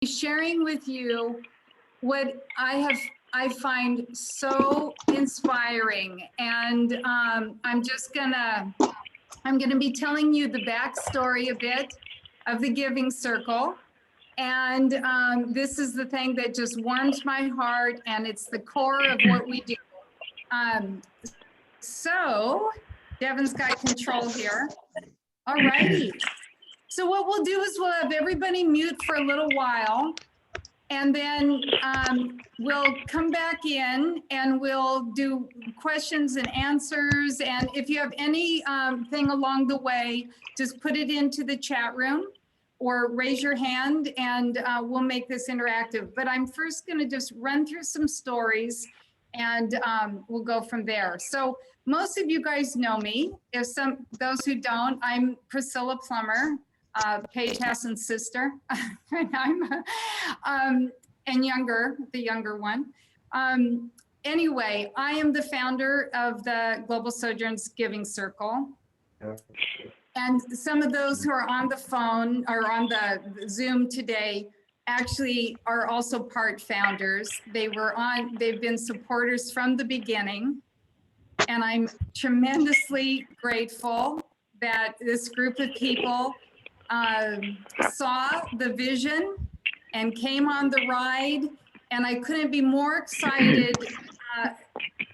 sharing with you what I find so inspiring, and I'm gonna be telling you the backstory a bit of the Giving Circle, and this is the thing that just warms my heart, and it's the core of what we do. So Devin's got control here. All righty. So what we'll do is we'll have everybody mute for a little while, and then we'll come back in and we'll do questions and answers. And if you have any thing along the way, just put it into the chat room or raise your hand, and we'll make this interactive. But I'm first going to just run through some stories, and we'll go from there. So most of you guys know me. Those who don't, I'm Priscilla Plummer, Paige Hassan's sister, and I'm and the younger one. Anyway, I am the founder of the Global Sojourns Giving Circle. And some of those who are on the phone or on the Zoom today actually are also part founders. They've been supporters from the beginning. And I'm tremendously grateful that this group of people saw the vision and came on the ride. And I couldn't be more excited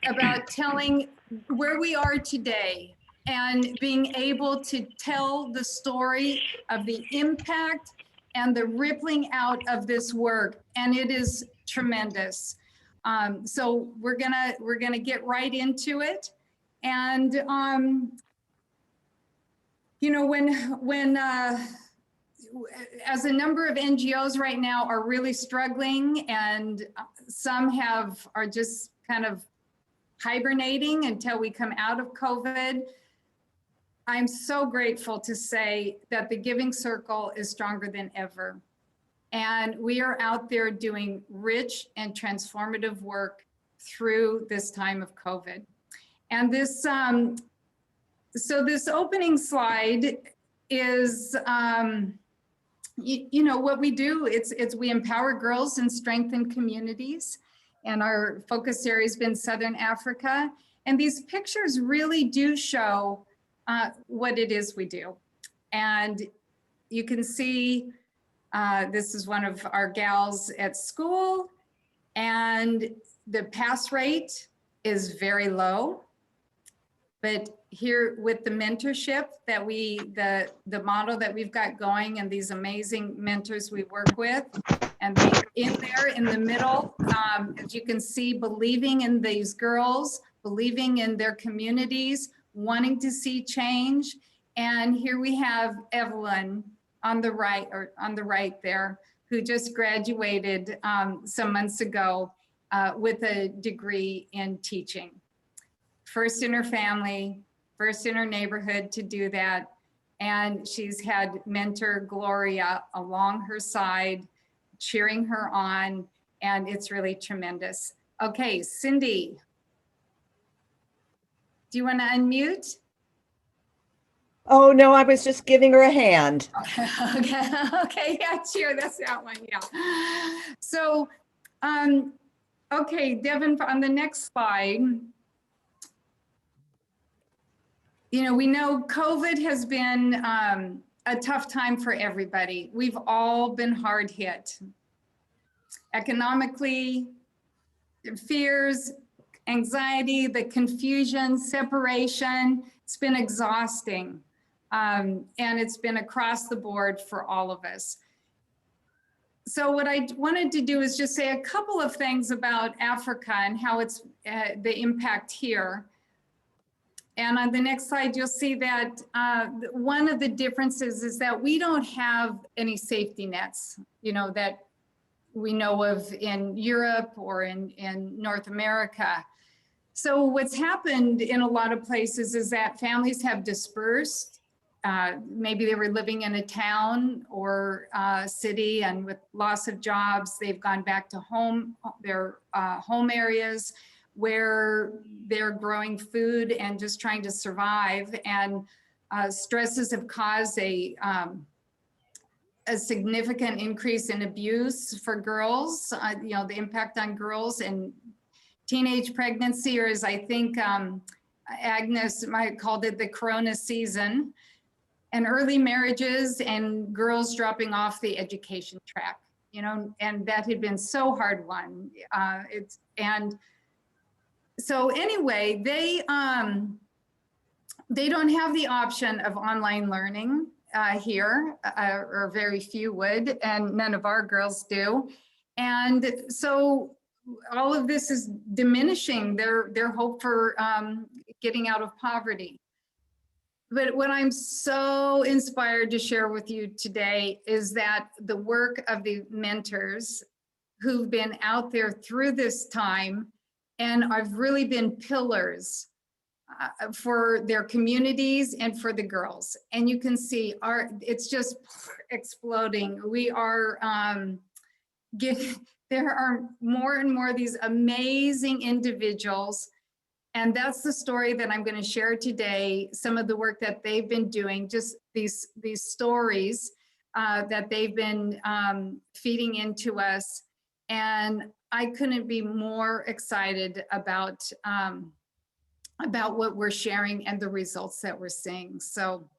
about telling where we are today and being able to tell the story of the impact and the rippling out of this work. And it is tremendous. So we're gonna get right into it. And you know, when as a number of NGOs right now are really struggling, and some are just kind of hibernating until we come out of COVID, I'm so grateful to say that the Giving Circle is stronger than ever. And we are out there doing rich and transformative work through this time of COVID. And this, so this opening slide is, you know, what we do. It's we empower girls and strengthen communities. And our focus area has been Southern Africa. And these pictures really do show what it is we do. And you can see, this is one of our gals at school, and the pass rate is very low. But here with the mentorship that the model that we've got going, and these amazing mentors we work with, and in there in the middle, as you can see, believing in these girls, believing in their communities, wanting to see change. And here we have Evelyn on the right there, who just graduated some months ago with a degree in teaching. First in her family, first in her neighborhood to do that. And she's had mentor Gloria along her side, cheering her on, and it's really tremendous. Okay, Cindy, do you want to unmute? Oh, no, I was just giving her a hand. Okay, yeah, cheer, that's that one, yeah. So, okay, Devin, on the next slide, you know, we know COVID has been a tough time for everybody. We've all been hard hit. Economically, fears, anxiety, the confusion, separation, it's been exhausting. And it's been across the board for all of us. So what I wanted to do is just say a couple of things about Africa and how it's the impact here. And on the next slide, you'll see that one of the differences is that we don't have any safety nets, you know, that we know of in Europe or in North America. So what's happened in a lot of places is that families have dispersed. Maybe they were living in a town or city, and with loss of jobs, they've gone back to their home areas where they're growing food and just trying to survive. And stresses have caused a significant increase in abuse for girls, you know, the impact on girls and teenage pregnancy, or as I think Agness might called it, the Corona season, and early marriages and girls dropping off the education track, you know, and that had been so hard won. And so anyway, they don't have the option of online learning here, or very few would, and none of our girls do. And so all of this is diminishing their hope for getting out of poverty. But what I'm so inspired to share with you today is that the work of the mentors who've been out there through this time and have really been pillars for their communities and for the girls. And you can see it's just exploding. We are there are more and more of these amazing individuals. And that's the story that I'm going to share today. Some of the work that they've been doing, just these stories that they've been feeding into us. And I couldn't be more excited about what we're sharing and the results that we're seeing. So,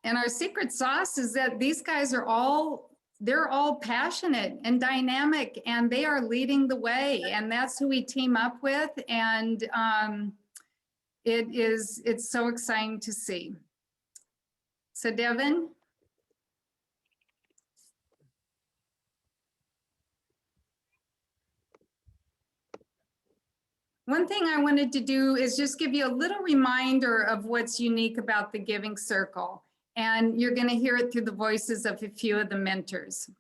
and our secret sauce is that these guys are they're all passionate and dynamic, and they are leading the way, and that's who we team up with. And it's so exciting to see. So Devin. One thing I wanted to do is just give you a little reminder of what's unique about the Giving Circle. And you're going to hear it through the voices of a few of the mentors.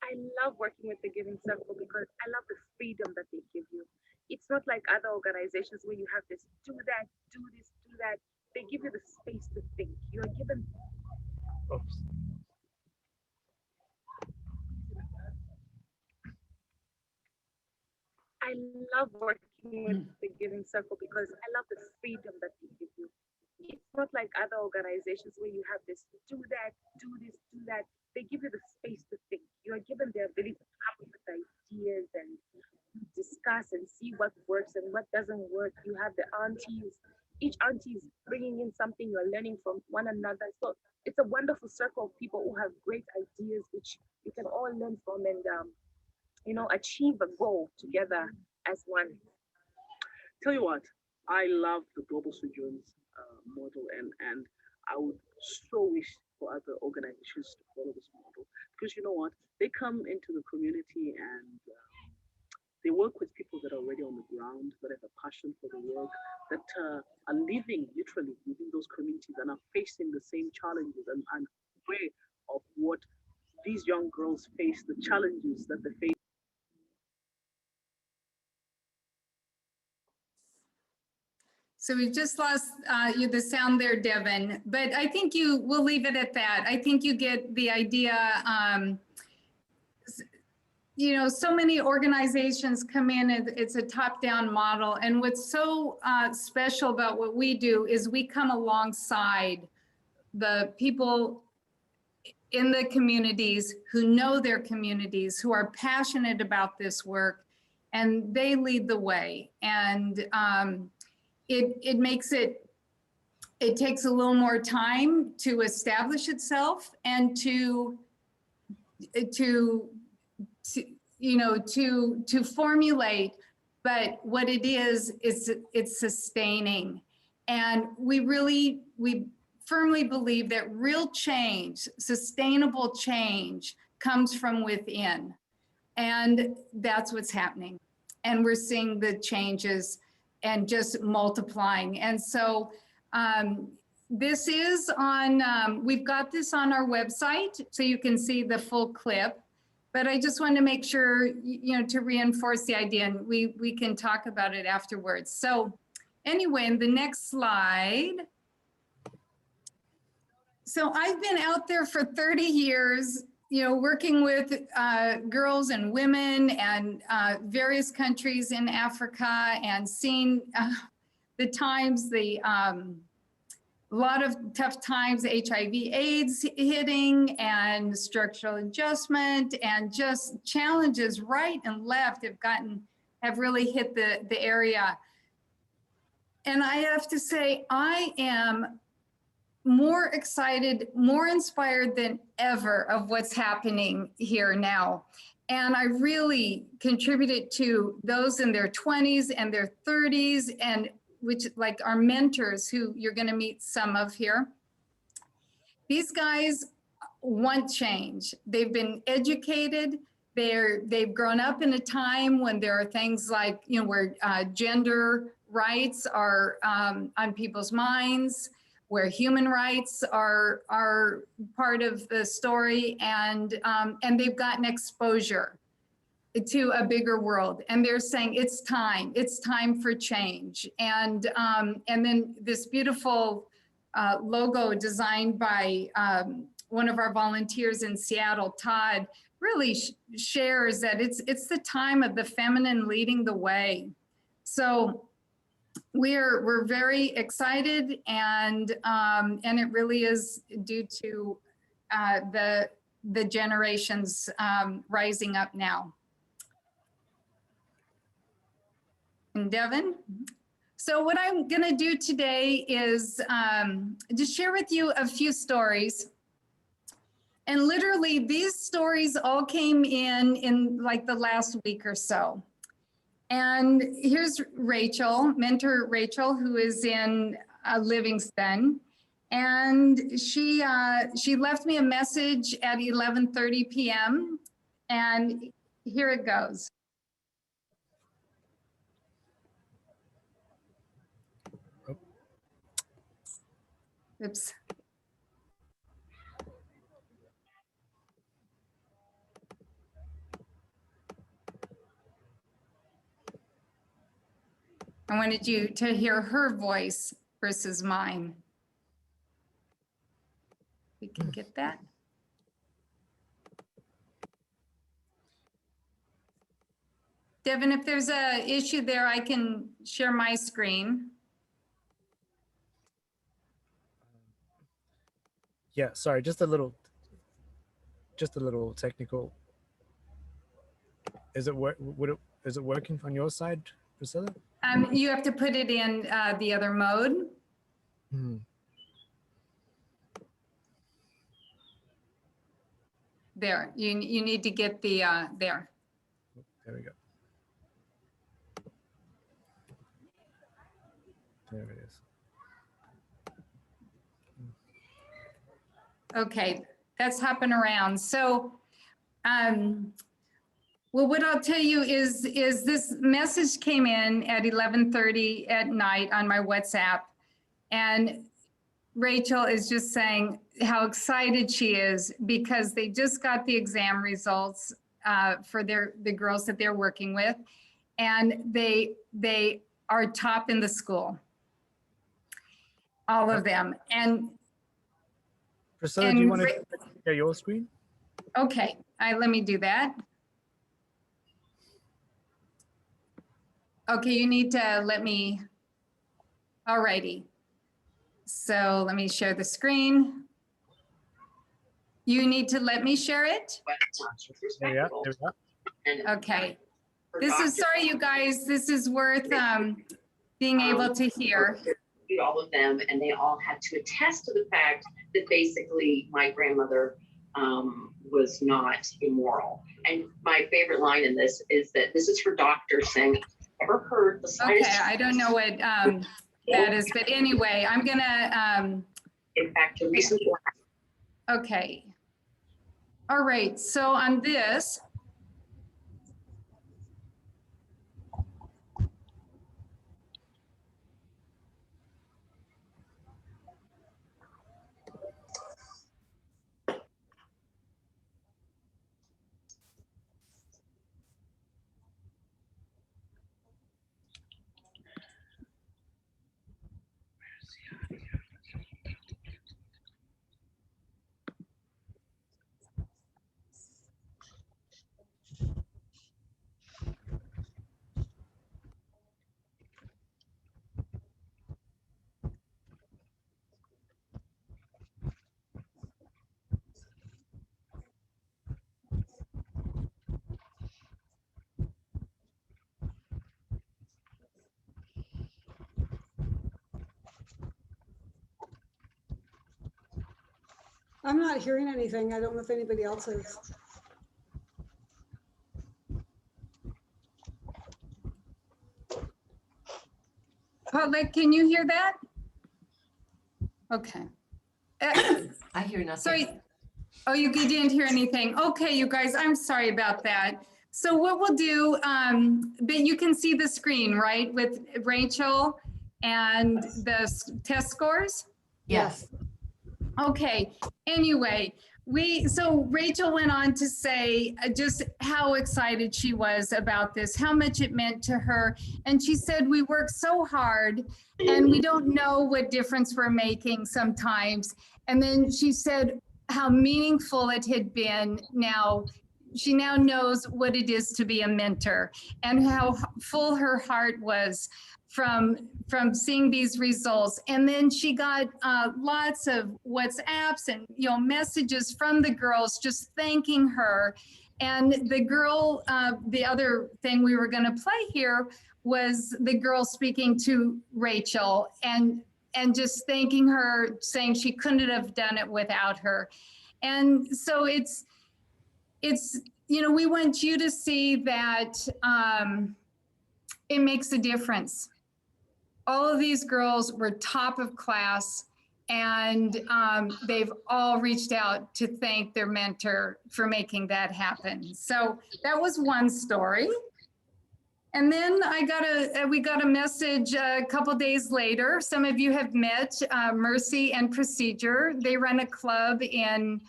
I love working with the Giving Circle because I love the freedom that they give you. It's not like other organizations where you have this, do that, do this, do that. They give you the space to think. You're given. Oops. I love working with the Giving Circle because I love the freedom that they give you. It's not like other organizations where you have this, do that, do this, do that. They give you the space to think. You're given the ability to come up with ideas and discuss and see what works and what doesn't work. You have the aunties. Each auntie is bringing in something you're learning from one another. So it's a wonderful circle of people who have great ideas, which you can all learn from and you know, achieve a goal together as one. Tell you what, I love the Global Sojourns model, and I would so wish for other organizations to follow this model, because you know what, they come into the community and they work with people that are already on the ground, that have a passion for the work, that are living literally within those communities and are facing the same challenges and aware of what these young girls face, the challenges that they face. So we just lost the sound there, Devin, but I think we'll leave it at that. I think you get the idea. You know, so many organizations come in and it's a top-down model. And what's so special about what we do is we come alongside the people in the communities who know their communities, who are passionate about this work, and they lead the way. And it makes it takes a little more time to establish itself and to formulate, but what it is it's sustaining. And we firmly believe that real change, sustainable change, comes from within. And that's what's happening. And we're seeing the changes and just multiplying. And so this is on, we've got this on our website so you can see the full clip, but I just want to make sure, to reinforce the idea, and we can talk about it afterwards. So anyway, in the next slide. So I've been out there for 30 years, working with girls and women and various countries in Africa, and seeing times, a lot of tough times, HIV/AIDS hitting and structural adjustment and just challenges right and left have really hit the area. And I have to say, I am more excited, more inspired than ever of what's happening here now. And I really contributed to those in their 20s and their 30s, and which like our mentors who you're going to meet some of here. These guys want change. They've been educated. They've grown up in a time when there are things like, you know, where gender rights are on people's minds, where human rights are part of the story, and they've gotten exposure to a bigger world, and they're saying it's time for change. And then this beautiful logo designed by one of our volunteers in Seattle, Todd, really shares that it's the time of the feminine leading the way. So we're very excited, and it really is due to the generations rising up now. And Devin. So what I'm going to do today is just share with you a few stories. And literally these stories all came in like the last week or so. And here's Rachel, mentor Rachel, who is in Livingston. And she left me a message at 11:30 p.m. And here it goes. Oops. I wanted you to hear her voice versus mine. We can get that. Devin, if there's an issue there, I can share my screen. Yeah, sorry, just a little technical. Is it working on your side, Priscilla? You have to put it in the other mode. Hmm. There, you need to get the there. There we go. There it is. Okay, that's hopping around. So, well, what I'll tell you is this message came in at 11:30 at night on my WhatsApp, and Rachel is just saying how excited she is because they just got the exam results for the girls that they're working with, and they are top in the school, all of them. And Priscilla, do you want to share your screen? okay, let me do that. Okay, you need to let me, alrighty. So let me share the screen. You need to let me share it? There we are. There we are. Okay. This is, sorry you guys, this is worth being able to hear. All of them, and they all had to attest to the fact that basically my grandmother was not immoral. And my favorite line in this is that this is her doctor saying, ever heard the slightest... Okay, I don't know what that is, but anyway, I'm gonna... in fact, to recent... Okay. All right, so on this, I'm not hearing anything. I don't know if anybody else is. Public, can you hear that? Okay. I hear nothing. Sorry. Oh, you didn't hear anything. Okay, you guys, I'm sorry about that. So what we'll do, but you can see the screen, right, with Rachel and the test scores? Yes. Okay, anyway, so Rachel went on to say just how excited she was about this, how much it meant to her. And she said, we work so hard and we don't know what difference we're making sometimes. And then she said how meaningful it had been. Now, she now knows what it is to be a mentor and how full her heart was from seeing these results. And then she got lots of WhatsApps and messages from the girls just thanking her. And the girl, the other thing we were going to play here was the girl speaking to Rachel and just thanking her, saying she couldn't have done it without her. And so it's we want you to see that it makes a difference. All of these girls were top of class, and they've all reached out to thank their mentor for making that happen. So that was one story. And then we got a message a couple days later. Some of you have met Mercy and Procedure. They run a club in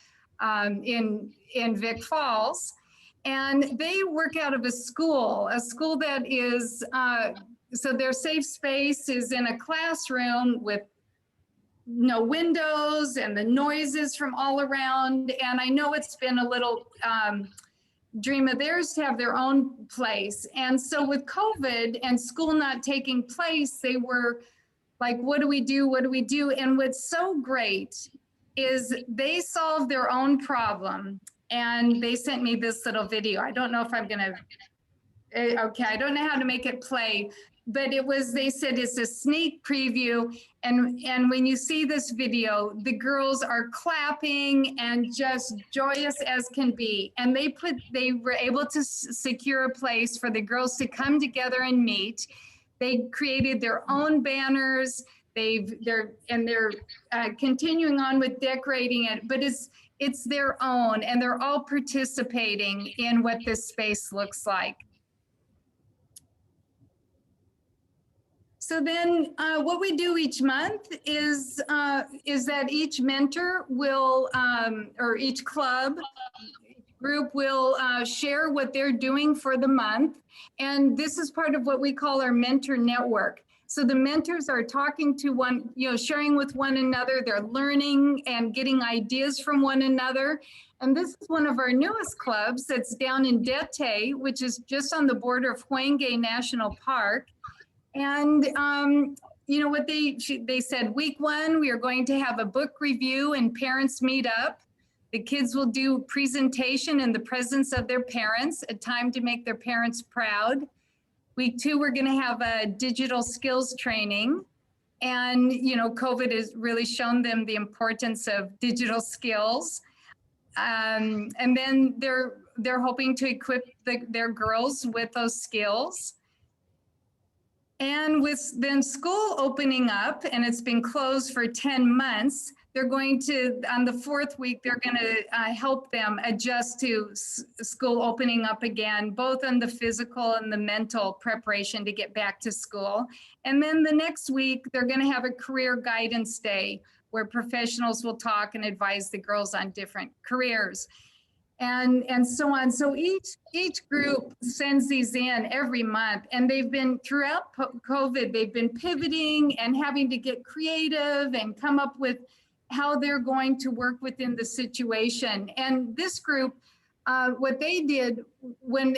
Vic Falls, and they work out of a school that is, so their safe space is in a classroom with no windows and the noises from all around. And I know it's been a little dream of theirs to have their own place. And so with COVID and school not taking place, they were like, what do we do? What do we do? And what's so great is they solved their own problem. And they sent me this little video. I don't know if I'm gonna, okay, I don't know how to make it play, but they said it's a sneak preview. And when you see this video, the girls are clapping and just joyous as can be. And they were able to secure a place for the girls to come together and meet. They created their own banners. They're continuing on with decorating it, but it's their own, and they're all participating in what this space looks like. So then what we do each month is that each mentor will, or each club, group will share what they're doing for the month. And this is part of what we call our mentor network. So the mentors are talking to sharing with one another, they're learning and getting ideas from one another. And this is one of our newest clubs that's down in Dete, which is just on the border of Huengue National Park. And what they said, week 1, we are going to have a book review and parents meet up. The kids will do presentation in the presence of their parents, a time to make their parents proud. Week 2, we're going to have a digital skills training. And, COVID has really shown them the importance of digital skills. And then they're hoping to equip their girls with those skills. And with then school opening up, and it's been closed for 10 months, they're going to, on the 4th week, they're going to help them adjust to school opening up again, both on the physical and the mental preparation to get back to school. And then the next week, they're going to have a career guidance day where professionals will talk and advise the girls on different careers. And so on. So each group sends these in every month, and they've been throughout COVID, they've been pivoting and having to get creative and come up with how they're going to work within the situation. And this group, what they did when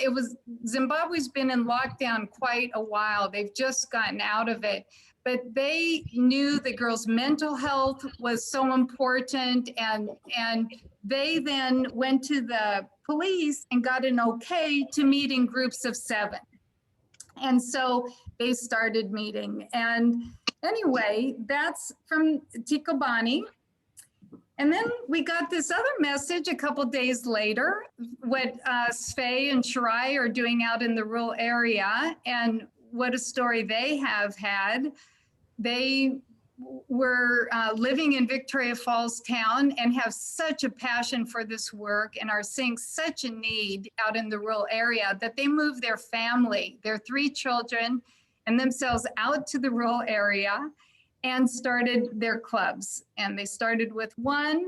Zimbabwe's been in lockdown quite a while, they've just gotten out of it, but they knew the girls' mental health was so important, and they then went to the police and got an okay to meet in groups of 7. And so they started meeting. And anyway, that's from Tikobani. And then we got this other message a couple days later, what Sfei and Shirai are doing out in the rural area, and what a story they have had. They were living in Victoria Falls town and have such a passion for this work and are seeing such a need out in the rural area that they moved their family, their 3 children and themselves out to the rural area and started their clubs. And they started with 1,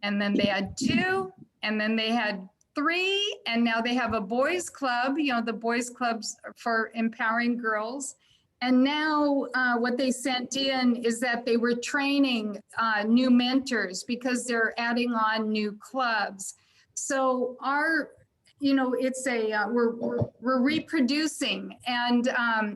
and then they had 2, and then they had 3, and now they have a boys club, you know, the boys clubs for empowering girls. And now what they sent in is that they were training new mentors because they're adding on new clubs. So our, you know, it's a, we're reproducing. And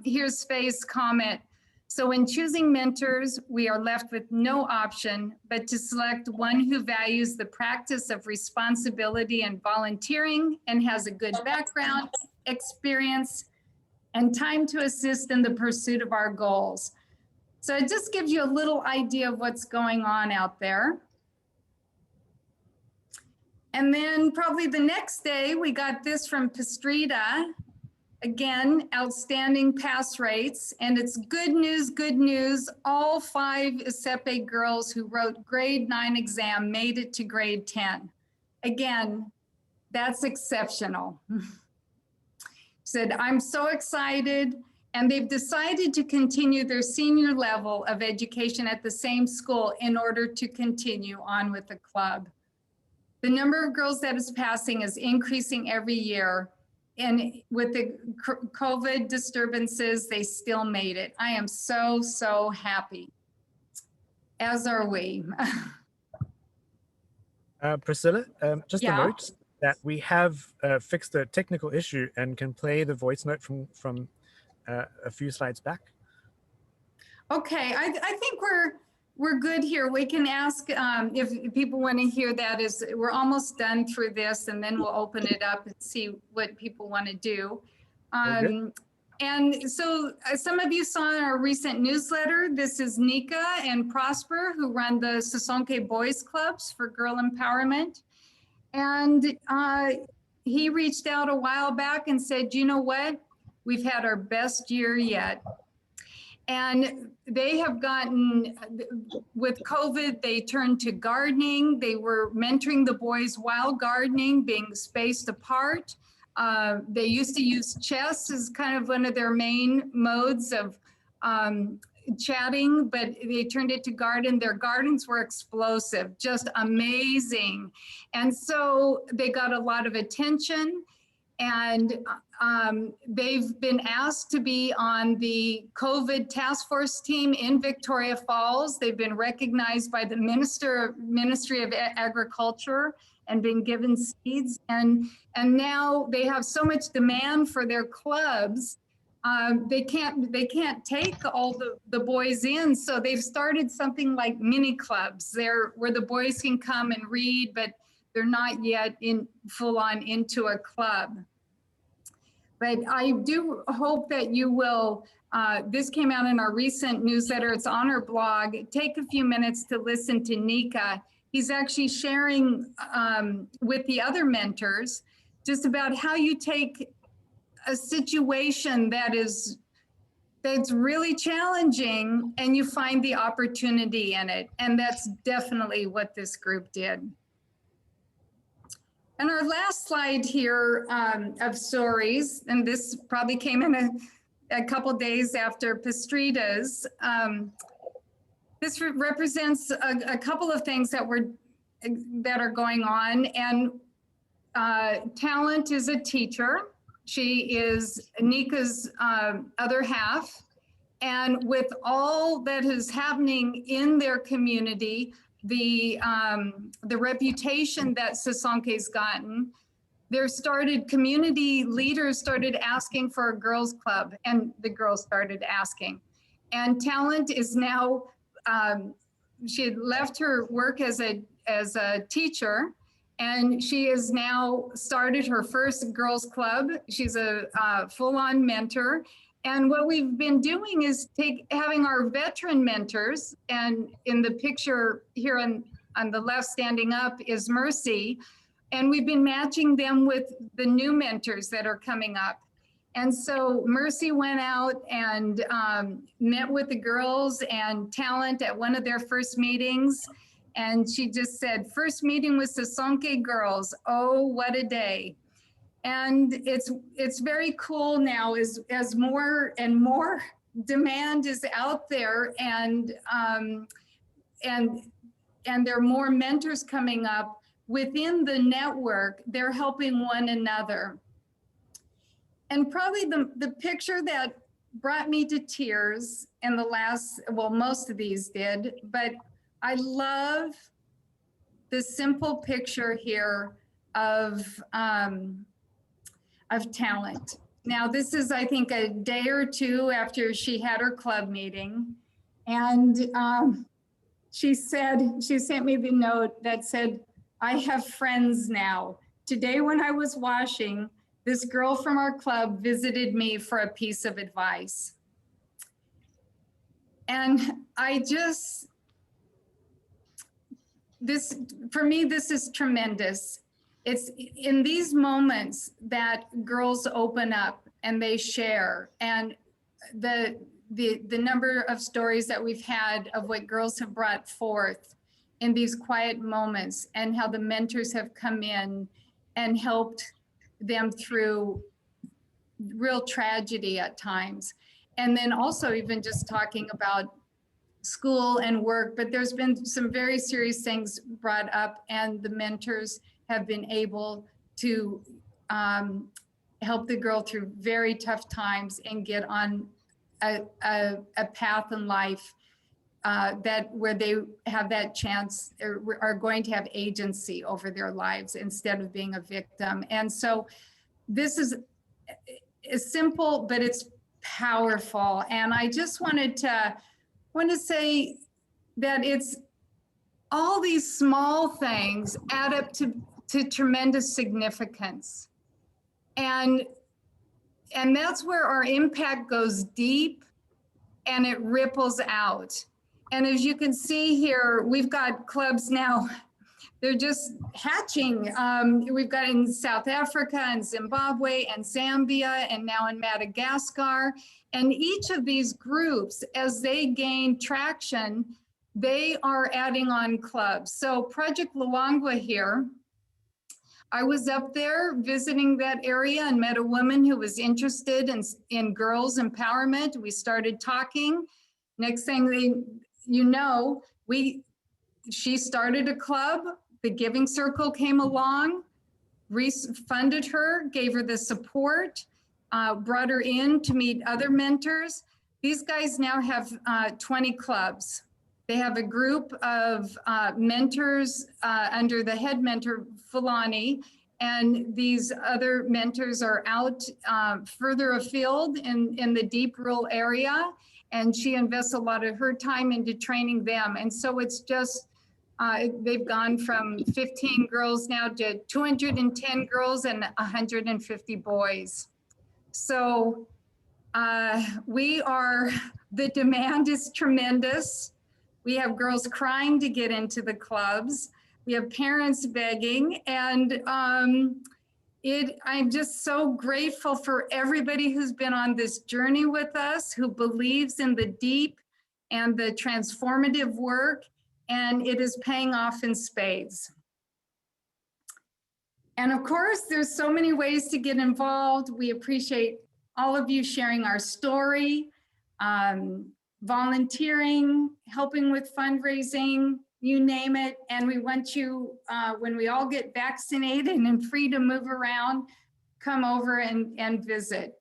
here's Faye's comment. So when choosing mentors, we are left with no option but to select one who values the practice of responsibility and volunteering and has a good background, experience, and time to assist in the pursuit of our goals. So it just gives you a little idea of what's going on out there. And then probably the next day, we got this from Pastrita. Again, outstanding pass rates. And it's good news, good news. All 5 ISEPE girls who wrote grade 9 exam made it to grade 10. Again, that's exceptional. Said, I'm so excited. And they've decided to continue their senior level of education at the same school in order to continue on with the club. The number of girls that is passing is increasing every year. And with the COVID disturbances, they still made it. I am so, so happy, as are we. Priscilla, just Yeah. a note that we have fixed a technical issue and can play the voice note from a few slides back. Okay, I think we're good here. We can ask if people want to hear that. We're almost done through this, and then we'll open it up and see what people want to do. And so some of you saw in our recent newsletter, this is Nika and Prosper, who run the Sisonke Boys Clubs for girl empowerment. And he reached out a while back and said, you know what? We've had our best year yet. And they have gotten, with COVID, they turned to gardening. They were mentoring the boys while gardening, being spaced apart. They used to use chess as kind of one of their main modes of chatting, but they turned it to garden. Their gardens were explosive, just amazing. And so they got a lot of attention. And they've been asked to be on the COVID task force team in Victoria Falls. They've been recognized by the Ministry of Agriculture and been given seeds. And now they have so much demand for their clubs. They can't take all the boys in. So they've started something like mini clubs where the boys can come and read, but they're not yet in full on into a club. But I do hope that you will, this came out in our recent newsletter, it's on our blog. Take a few minutes to listen to Nika. He's actually sharing with the other mentors just about how you take a situation that's really challenging and you find the opportunity in it. And that's definitely what this group did. And our last slide here of stories, and this probably came in a couple days after Pastrita's. This represents a couple of things that are going on. And Talent is a teacher. She is Nika's other half. And with all that is happening in their community, the reputation that Sisonke's gotten, community leaders started asking for a girls club, and the girls started asking. And Talent is now, she had left her work as a teacher, and she has now started her first girls club. She's a full-on mentor. And what we've been doing is having our veteran mentors, and in the picture here on the left standing up is Mercy. And we've been matching them with the new mentors that are coming up. And so Mercy went out and met with the girls and talent at one of their first meetings. And she just said, first meeting with Sasonke girls. Oh, what a day. And it's very cool now as more and more demand is out there, and there are more mentors coming up within the network. They're helping one another. And probably the picture that brought me to tears in the last, well, most of these did, but I love the simple picture here of talent. Now, this is, I think, a day or two after she had her club meeting. And she sent me the note that said, I have friends now. Today when I was washing, this girl from our club visited me for a piece of advice. And for me, this is tremendous. It's in these moments that girls open up and they share, and the number of stories that we've had of what girls have brought forth in these quiet moments, and how the mentors have come in and helped them through real tragedy at times. And then also even just talking about school and work, but there's been some very serious things brought up, and the mentors have been able to help the girl through very tough times and get on a path in life where they have that chance, or are going to have agency over their lives instead of being a victim. And so this is simple, but it's powerful. And I just want to say that it's all these small things add up to tremendous significance. And that's where our impact goes deep and it ripples out. And as you can see here, we've got clubs now, they're just hatching. We've got in South Africa and Zimbabwe and Zambia and now in Madagascar. And each of these groups, as they gain traction, they are adding on clubs. So Project Luangwa here, I was up there visiting that area and met a woman who was interested in girls empowerment. We started talking. Next thing you know, she started a club. The Giving Circle came along, funded her, gave her the support, brought her in to meet other mentors. These guys now have 20 clubs. They have a group of mentors under the head mentor, Fulani, and these other mentors are out further afield in the deep rural area, and she invests a lot of her time into training them. And so it's just, they've gone from 15 girls now to 210 girls and 150 boys. So the demand is tremendous. We have girls crying to get into the clubs. We have parents begging, and I'm just so grateful for everybody who's been on this journey with us, who believes in the deep and the transformative work, and it is paying off in spades. And of course, there's so many ways to get involved. We appreciate all of you sharing our story, volunteering, helping with fundraising, you name it. And we want you, when we all get vaccinated and free to move around, come over and visit.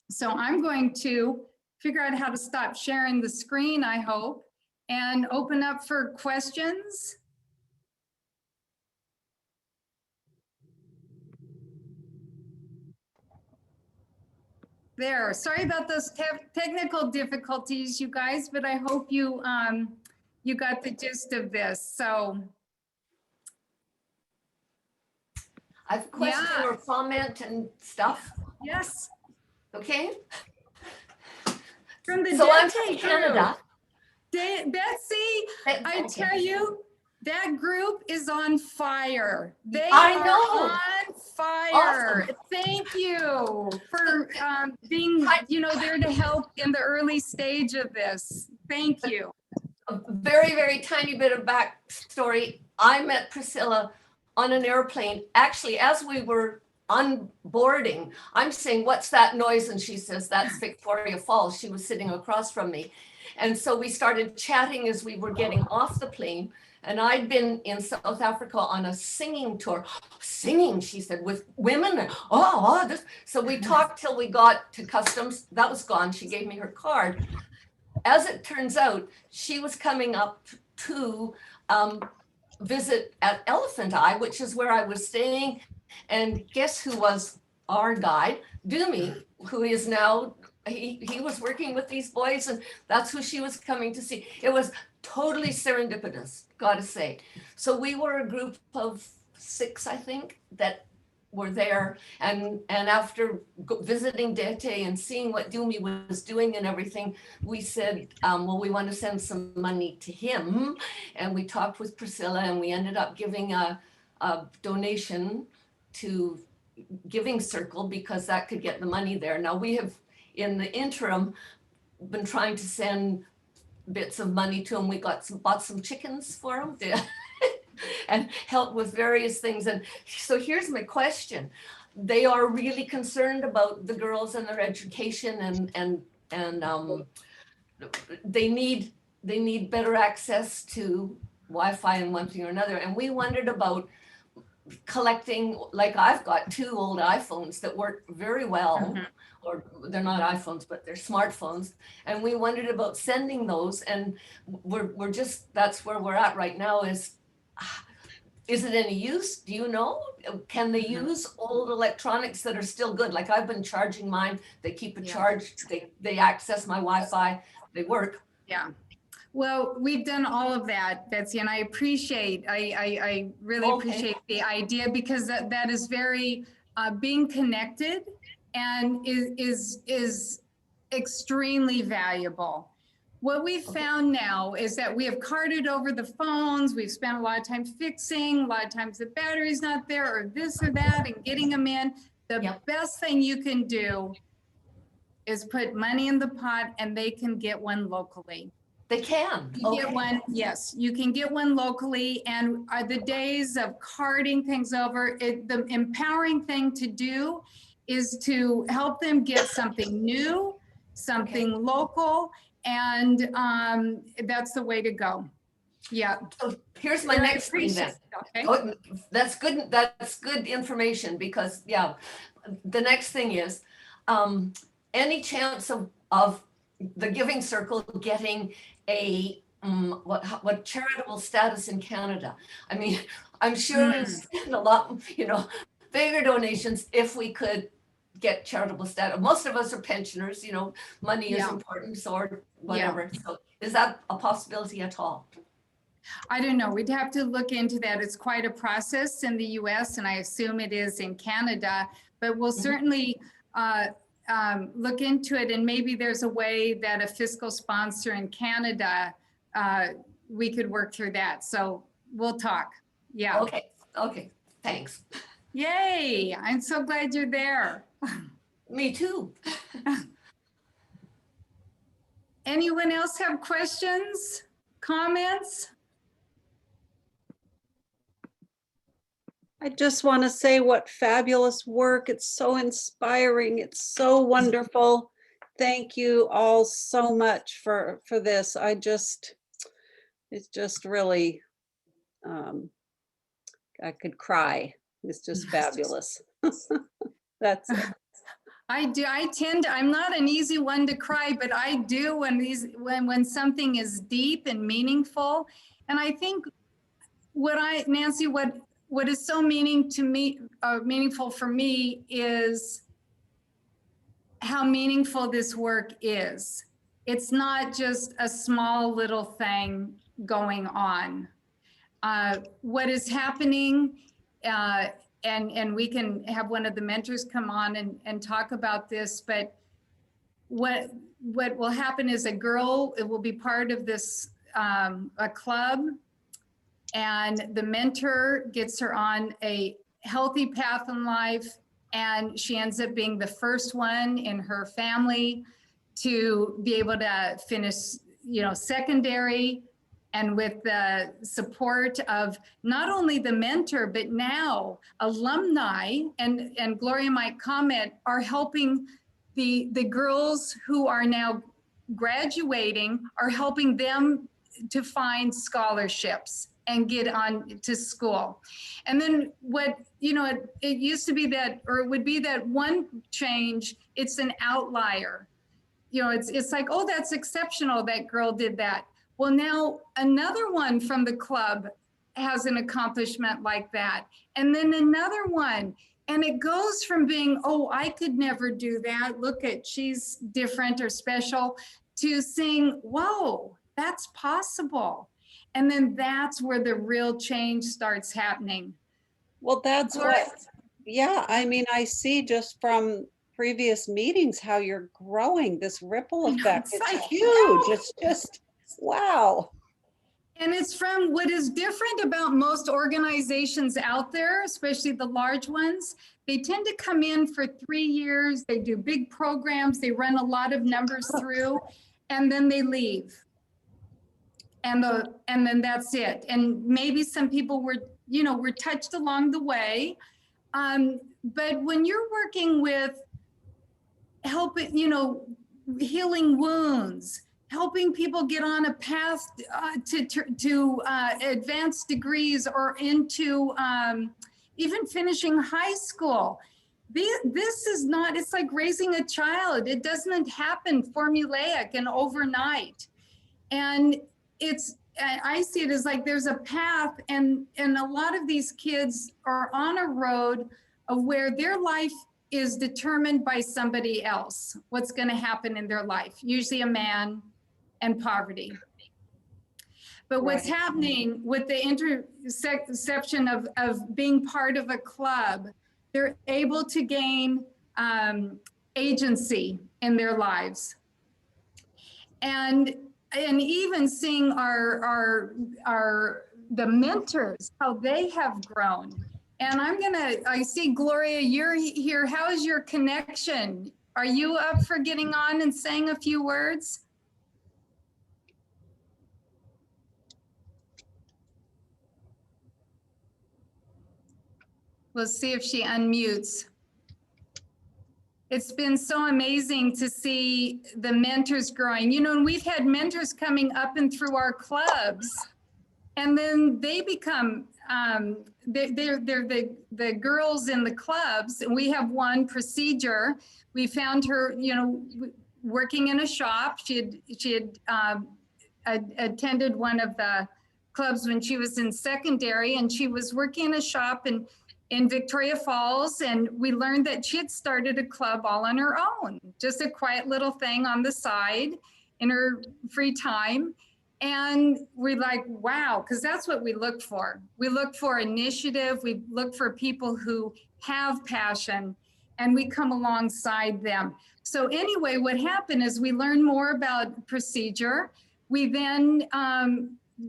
So I'm going to figure out how to stop sharing the screen, I hope, and open up for questions. There, sorry about those technical difficulties, you guys, but I hope you you got the gist of this. So I have a question Yeah. or comment and stuff. yes, Okay. from the So I'm Delta from crew. Canada. Betsy, I tell you, That group is on fire. They I are know. on fire. Awesome. Thank you for being, there to help in the early stage of this. Thank you. A very, very tiny bit of backstory. I met Priscilla on an airplane. Actually, as we were onboarding, I'm saying, "What's that noise?" And she says, "That's Victoria Falls." She was sitting across from me. And so we started chatting as we were getting off the plane. And I'd been in South Africa on a singing tour. Singing, she said, with women. This. So we talked till we got to customs. That was gone. She gave me her card. As it turns out, she was coming up to visit at Elephant Eye, which is where I was staying. And guess who was our guide? Doomy, who is now, he was working with these boys, and that's who she was coming to see. It was totally serendipitous, gotta say. So we were a group of 6, I think, that were there, and after visiting Dete and seeing what Doomy was doing and everything, we said, well, we want to send some money to him. And we talked with Priscilla, and we ended up giving a donation to Giving Circle because that could get the money there. Now we have, in the interim, been trying to send bits of money to him. We bought some chickens for him and help with various things. And so here's my question. They are really concerned about the girls and their education, and they need better access to Wi-Fi and one thing or another. And we wondered about collecting, like I've got 2 old iPhones that work very well, or they're not iPhones, but they're smartphones. And we wondered about sending those, and we're just, that's where we're at right now. Is it any use? Do you know? Can they use old electronics that are still good? Like I've been charging mine, they keep it charged, they access my Wi-Fi, they work. Yeah. Well, we've done all of that, Betsy, and I appreciate, I really appreciate the idea, because that is very, being connected and is extremely valuable. What we've found now is that we have carted over the phones. We've spent a lot of time fixing, a lot of times the battery's not there, or this or that, and getting them in. The best thing you can do is put money in the pot, and they can get one locally. They can. Get one, yes, you can get one locally. And the days of carting things over, the empowering thing to do is to help them get something new, something local, and that's the way to go. Yeah. So here's my next thing then. Okay. Oh, that's good. That's good information, because the next thing is any chance of the Giving Circle getting a what charitable status in Canada? I mean, I'm sure it's a lot, bigger donations if we could get charitable status. Most of us are pensioners, money is important, so or whatever. So is that a possibility at all? I don't know. We'd have to look into that. It's quite a process in the US, and I assume it is in Canada, but we'll certainly look into it. And maybe there's a way that a fiscal sponsor in Canada, we could work through that. So we'll talk. Yeah. Okay. Thanks. Yay. I'm so glad you're there. Me too. Anyone else have questions, comments? I just want to say what fabulous work. It's so inspiring. It's so wonderful. Thank you all so much for this. It's just really, I could cry. It's just fabulous. That's it. I'm not an easy one to cry, but I do when something is deep and meaningful. And I think Nancy, what is so meaningful for me is how meaningful this work is. It's not just a small little thing going on. What is happening, and we can have one of the mentors come on and talk about this, but what will happen is it will be part of this, a club, And the mentor gets her on a healthy path in life, and she ends up being the first one in her family to be able to finish, secondary, and with the support of not only the mentor, but now alumni, and Gloria might comment, are helping the girls who are now graduating, are helping them to find scholarships and get on to school. And then it used to be that, or it would be that one change, it's an outlier. It's like, oh, that's exceptional, that girl did that. Well, now another one from the club has an accomplishment like that. And then another one. And it goes from being, oh, I could never do that. Look at, she's different or special, to seeing, whoa, that's possible. And then that's where the real change starts happening. Well, that's what, yeah, I mean, I see just from previous meetings how you're growing, this ripple effect. It's huge. It's just, wow. And it's from what is different about most organizations out there, especially the large ones. They tend to come in for 3 years. They do big programs. They run a lot of numbers through, and then they leave. And then that's it. And maybe some people were touched along the way. But when you're working with helping, healing wounds, helping people get on a path to advanced degrees, or into even finishing high school. This is not, it's like raising a child. It doesn't happen formulaic and overnight. And I see it as like there's a path, and a lot of these kids are on a road of where their life is determined by somebody else, what's going to happen in their life, usually a man, and poverty. But what's happening with the intersection of being part of a club, they're able to gain agency in their lives. And even seeing the mentors, how they have grown. And I see Gloria, you're here. How is your connection? Are you up for getting on and saying a few words? We'll see if she unmutes. It's been so amazing to see the mentors growing. And we've had mentors coming up and through our clubs, and then they become, they're the girls in the clubs. And we have one, Procedure. We found her, working in a shop. She had attended one of the clubs when she was in secondary, and she was working in a shop in Victoria Falls, and we learned that she had started a club all on her own, just a quiet little thing on the side in her free time. And we're like, wow, because that's what we look for. We look for initiative. We look for people who have passion, and we come alongside them. So anyway, what happened is we learned more about Procedure. We then,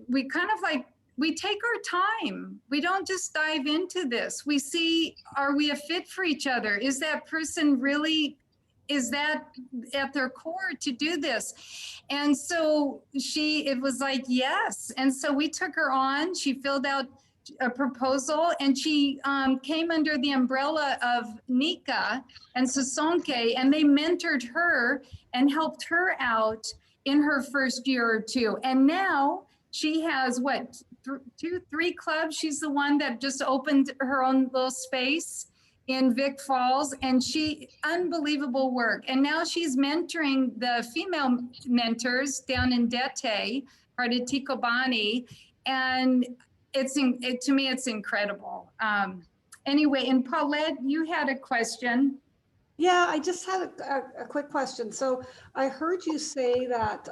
we kind of like, we take our time. We don't just dive into this. We see, are we a fit for each other? Is that person really, is that at their core to do this? And so it was like, yes. And so we took her on. She filled out a proposal, and she came under the umbrella of Nika and Sasonke, and they mentored her and helped her out in her first year or two. And now she has three clubs. She's the one that just opened her own little space in Vic Falls, and unbelievable work. And now she's mentoring the female mentors down in Dete, part of Tikobani. And to me, it's incredible. Anyway, and Paulette, you had a question. Yeah, I just had a quick question. So I heard you say that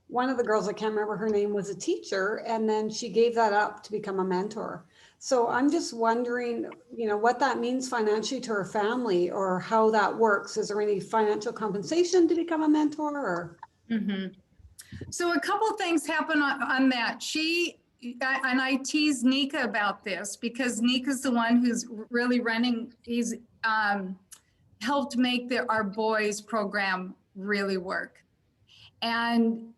one of the girls, I can't remember her name, was a teacher, and then she gave that up to become a mentor. So I'm just wondering, what that means financially to her family, or how that works. Is there any financial compensation to become a mentor? Or? Mm-hmm. So a couple of things happen on that. She I tease Nika about this because Nika's the one who's really running, he's helped make our boys program really work. And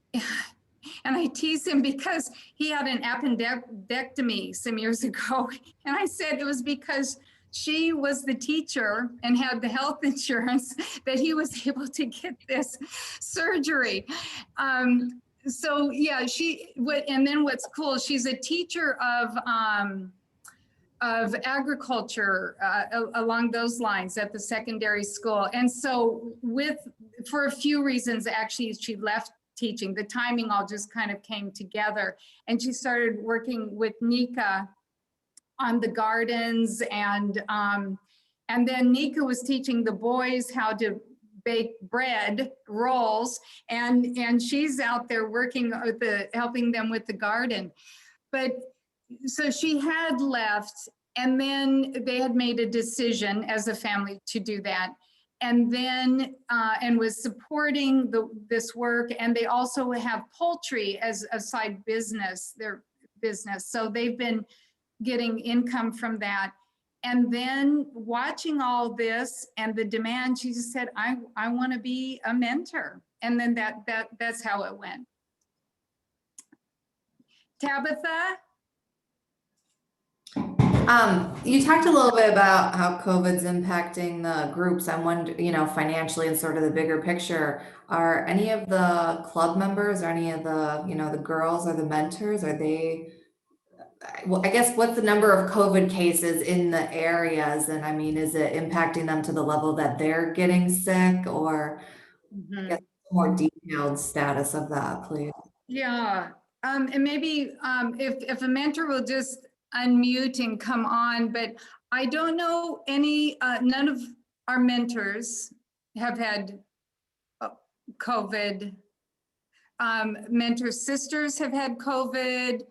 I tease him because he had an appendectomy some years ago. And I said it was because she was the teacher and had the health insurance that he was able to get this surgery. So yeah, and then what's cool, she's a teacher of agriculture along those lines at the secondary school. And so for a few reasons, actually, she left teaching. The timing all just kind of came together. And she started working with Nika on the gardens. And then Nika was teaching the boys how to bake bread rolls. And she's out there working with helping them with the garden. But so she had left, and then they had made a decision as a family to do that. And then, and was supporting this work. And they also have poultry as a side business, their business. So they've been getting income from that. And then watching all this and the demand, she just said, I want to be a mentor. And then that's how it went. Tabitha? You talked a little bit about how COVID's impacting the groups. I'm wondering, financially and sort of the bigger picture, are any of the club members or any of the, the girls or the mentors, are they, well, I guess what's the number of COVID cases in the areas? And I mean, is it impacting them to the level that they're getting sick, or I guess more detailed status of that, please? Yeah, and maybe if a mentor will just unmute and come on, but I don't know none of our mentors have had COVID. Mentor sisters have had COVID,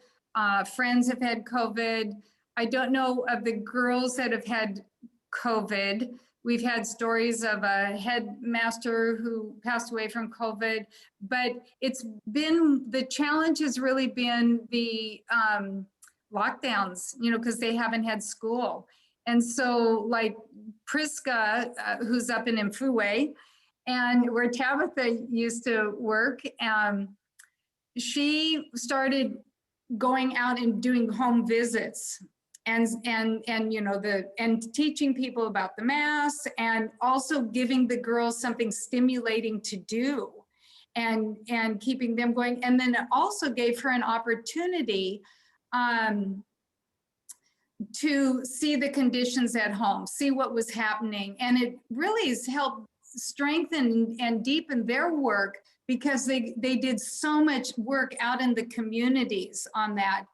friends have had COVID. I don't know of the girls that have had COVID. We've had stories of a headmaster who passed away from COVID, but the challenge has really been the lockdowns, because they haven't had school. And so like Priska, who's up in Mfue, and where Tabitha used to work, she started going out and doing home visits and teaching people about the Mass, and also giving the girls something stimulating to do and keeping them going. And then it also gave her an opportunity to see the conditions at home, see what was happening. And it really has helped strengthen and deepen their work, because they did so much work out in the communities on that,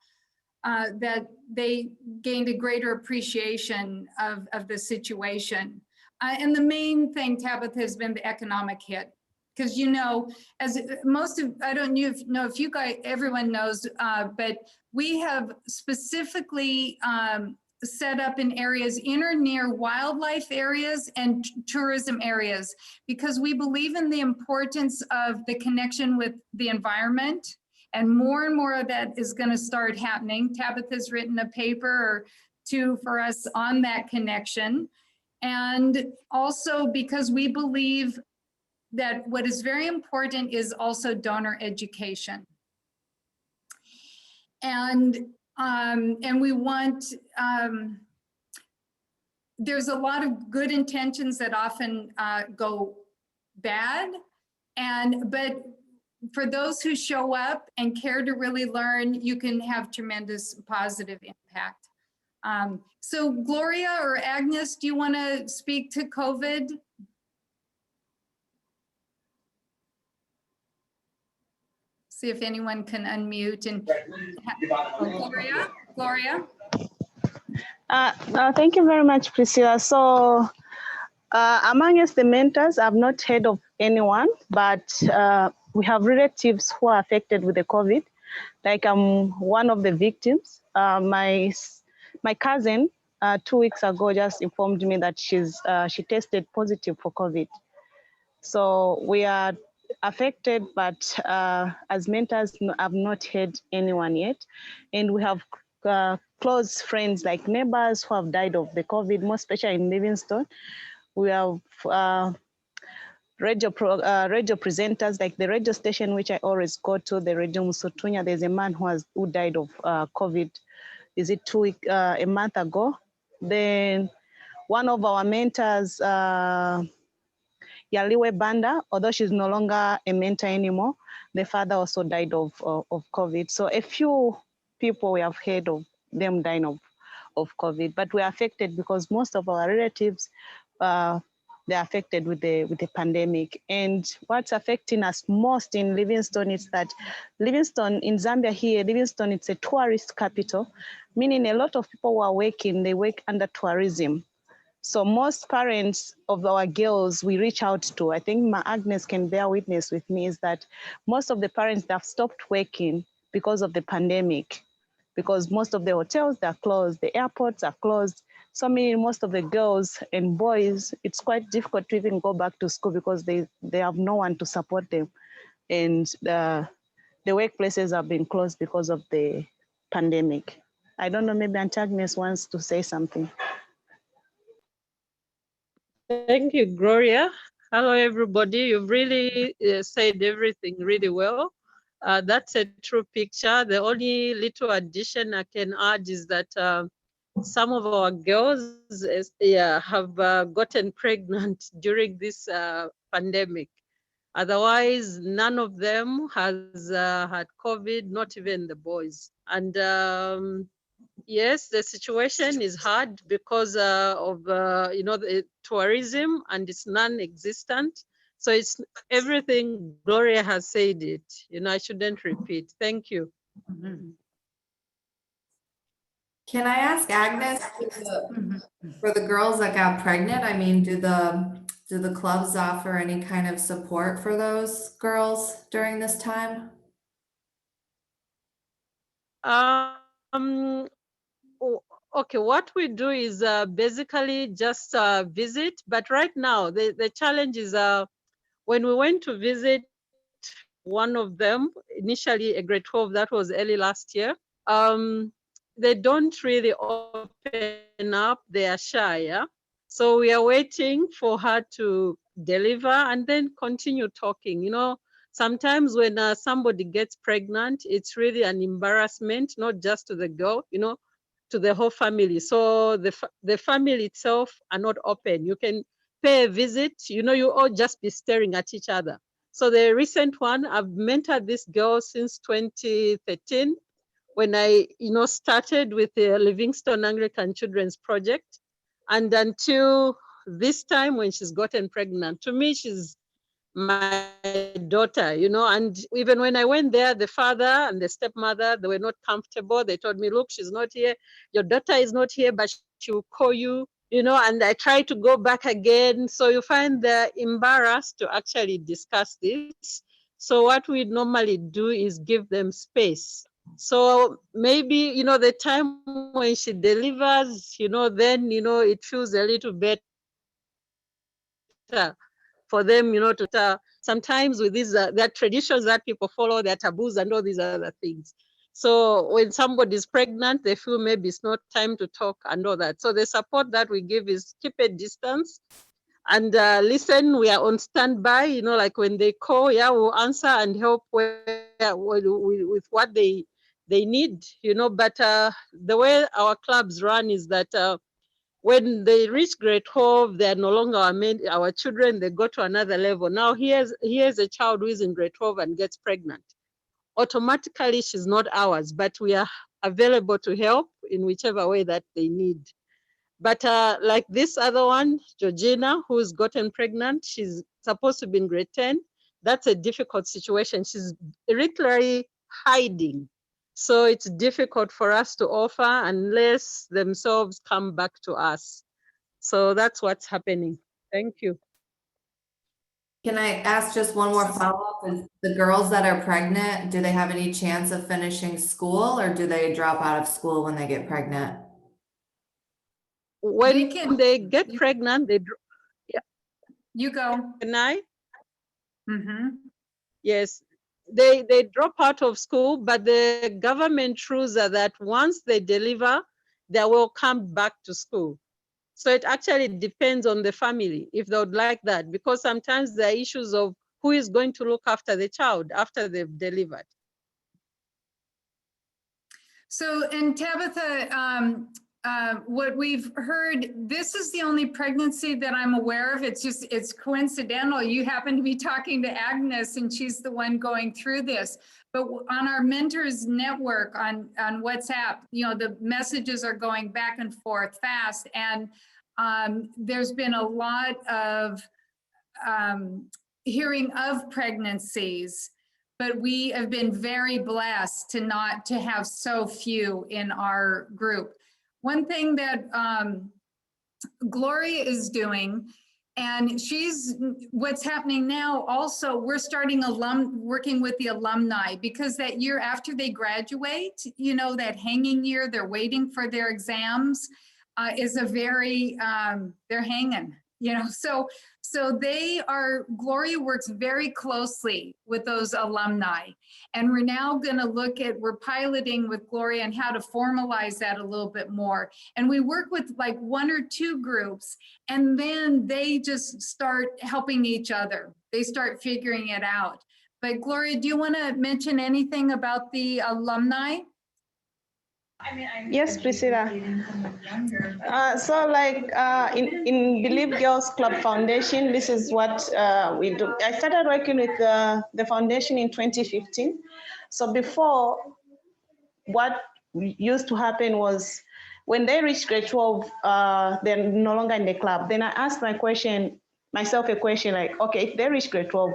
that they gained a greater appreciation of the situation. And the main thing, Tabitha, has been the economic hit. Because as I don't know if you guys, everyone knows, but we have specifically set up in areas near wildlife areas and tourism areas, because we believe in the importance of the connection with the environment, and more of that is going to start happening. Tabitha's written a paper or two for us on that connection. And also because we believe that what is very important is also donor education. And we want, there's a lot of good intentions that often go bad, but for those who show up and care to really learn, you can have tremendous positive impact. So Gloria or Agnes, do you want to speak to COVID? See if anyone can unmute. And Gloria? Thank you very much, Priscilla. So amongst the mentors, I've not heard of anyone, but we have relatives who are affected with the COVID. Like I'm one of the victims. My cousin 2 weeks ago just informed me that she tested positive for COVID. So we are affected, but as mentors, I've not heard anyone yet. And we have close friends like neighbors who have died of the COVID, most especially in Livingstone. We have radio presenters, like the radio station which I always go to, the Radio Musutunya. There's a man who died of COVID. Is it a month ago? Then one of our mentors, Yaliwe Banda, although she's no longer a mentor anymore, the father also died of COVID. So a few people we have heard of them dying of COVID, but we're affected because most of our relatives, they're affected with the pandemic. And what's affecting us most in Livingstone is that Livingstone, in Zambia here, Livingstone, it's a tourist capital, meaning a lot of people who are working, they work under tourism. So most parents of our girls we reach out to, I think my Agness can bear witness with me, is that most of the parents that have stopped working because of the pandemic, because most of the hotels are closed, the airports are closed. So meaning most of the girls and boys, it's quite difficult to even go back to school because they have no one to support them. And the workplaces have been closed because of the pandemic. I don't know, maybe Aunt Agnes wants to say something. Thank you, Gloria. Hello, everybody. You've really said everything really well. That's a true picture. The only little addition I can add is that some of our girls have gotten pregnant during this pandemic. Otherwise, none of them has had COVID, not even the boys. And yes, the situation is hard because of the tourism, and it's non-existent. So it's everything Gloria has said it. I shouldn't repeat. Thank you. Can I ask Agnes, for the girls that got pregnant, I mean, do the clubs offer any kind of support for those girls during this time? Okay, what we do is basically just visit. But right now, the challenge is when we went to visit one of them, initially a grade 12, that was early last year, they don't really open up, they are shy, yeah? So we are waiting for her to deliver and then continue talking. Sometimes when somebody gets pregnant, it's really an embarrassment, not just to the girl, to the whole family. So the family itself are not open. You can pay a visit, you all just be staring at each other. So the recent one, I've mentored this girl since 2013 when I, started with the Livingstone Anglican Children's Project, and until this time when she's gotten pregnant. To me, she's my daughter, and even when I went there, the father and the stepmother, they were not comfortable. They told me, look, she's not here. Your daughter is not here, but she will call you, and I tried to go back again. So you find they're embarrassed to actually discuss this. So what we normally do is give them space. So maybe, the time when she delivers, then, it feels a little better for them, to sometimes with these, there are traditions that people follow, there are taboos and all these other things. So when somebody's pregnant, they feel maybe it's not time to talk and all that. So the support that we give is keep a distance and listen. We are on standby, like when they call, we'll answer and help with what they need, but the way our clubs run is that when they reach grade 12, they're no longer our children, they go to another level. Now here's a child who is in grade 12 and gets pregnant. Automatically, she's not ours, but we are available to help in whichever way that they need. But like this other one, Georgina, who's gotten pregnant, she's supposed to be in grade 10. That's a difficult situation. She's literally hiding. So it's difficult for us to offer unless themselves come back to us. So that's what's happening. Thank you. Can I ask just one more follow-up? Is the girls that are pregnant, do they have any chance of finishing school, or do they drop out of school when they get pregnant? When they get pregnant, You go. Can I? Yes, they drop out of school, but the government rules are that once they deliver, they will come back to school. So it actually depends on the family if they would like that, because sometimes there are issues of who is going to look after the child after they've delivered. So, and Tabitha, what we've heard, this is the only pregnancy that I'm aware of. It's coincidental. You happen to be talking to Agness and she's the one going through this. But on our mentors network on WhatsApp, the messages are going back and forth fast. And there's been a lot of hearing of pregnancies, but we have been very blessed to have so few in our group. One thing that Gloria is doing, and what's happening now also, we're starting working with the alumni, because that year after they graduate, that hanging year, they're waiting for their exams, is a very, they're hanging, so Gloria works very closely with those alumni. And we're now we're piloting with Gloria on how to formalize that a little bit more. And we work with like 1 or 2 groups, and then they just start helping each other. They start figuring it out. But Gloria, do you want to mention anything about the alumni? Yes, Priscilla. So like in Believe Girls Club Foundation, this is what we do. I started working with the foundation in 2015. So before, what used to happen was when they reached grade 12, they're no longer in the club. Then I asked myself a question like, okay, if they reach grade 12,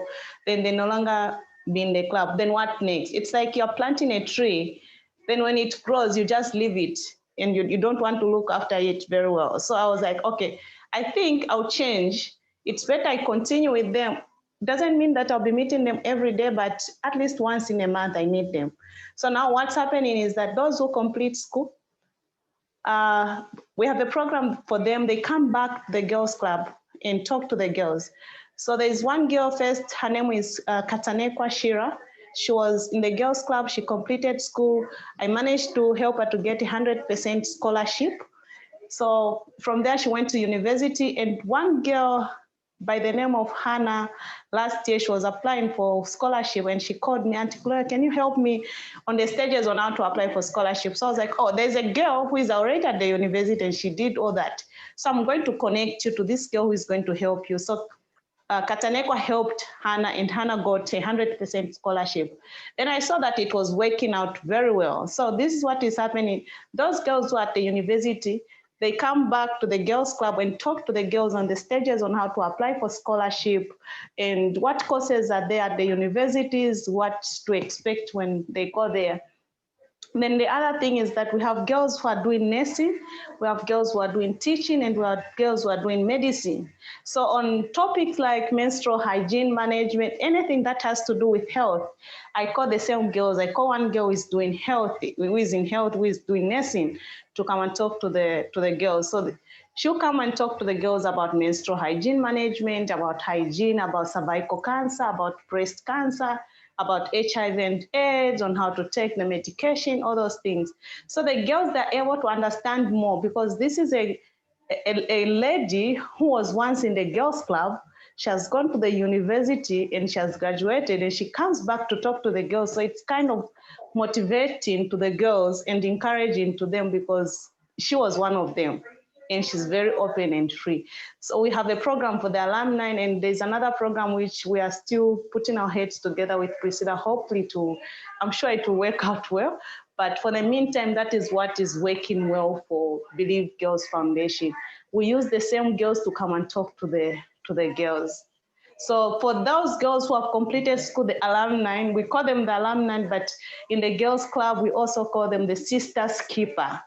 then they no longer be in the club. Then what next? It's like you're planting a tree. Then when it grows, you just leave it and you don't want to look after it very well. So I was like, okay, I think I'll change. It's better I continue with them. Doesn't mean that I'll be meeting them every day, but at least once in a month I meet them. So now what's happening is that those who complete school, we have a program for them. They come back to the girls club and talk to the girls. So there's one girl first, her name is Katanekwa Shira. She was in the girls club, she completed school. I managed to help her to get 100% scholarship. So from there, she went to university, and one girl by the name of Hannah, last year she was applying for scholarship, and she called me, Auntie Gloria, can you help me on the stages on how to apply for scholarship? So I was like, oh, there's a girl who is already at the university and she did all that. So I'm going to connect you to this girl who is going to help you. So Katanekwa helped Hannah, and Hannah got 100% scholarship. Then I saw that it was working out very well. So this is what is happening. Those girls who are at the university, they come back to the girls club and talk to the girls on the stages on how to apply for scholarship and what courses are there at the universities, what to expect when they go there. Then the other thing is that we have girls who are doing nursing, we have girls who are doing teaching, and we have girls who are doing medicine. So on topics like menstrual hygiene management, anything that has to do with health, I call the same girls. I call one girl who is doing health, who is in health, who is doing nursing, to come and talk to the girls. So she'll come and talk to the girls about menstrual hygiene management, about hygiene, about cervical cancer, about breast cancer, about HIV and AIDS, on how to take the medication, all those things. So the girls are able to understand more, because this is a lady who was once in the girls club. She has gone to the university and she has graduated, and she comes back to talk to the girls. So it's kind of motivating to the girls and encouraging to them, because she was one of them. And she's very open and free. So we have a program for the alumni, and there's another program which we are still putting our heads together with Priscilla, hopefully I'm sure it will work out well. But for the meantime, that is what is working well for Believe Girls Foundation. We use the same girls to come and talk to the girls. So for those girls who have completed school, the alumni, we call them the alumni, but in the girls club, we also call them the sisters keeper,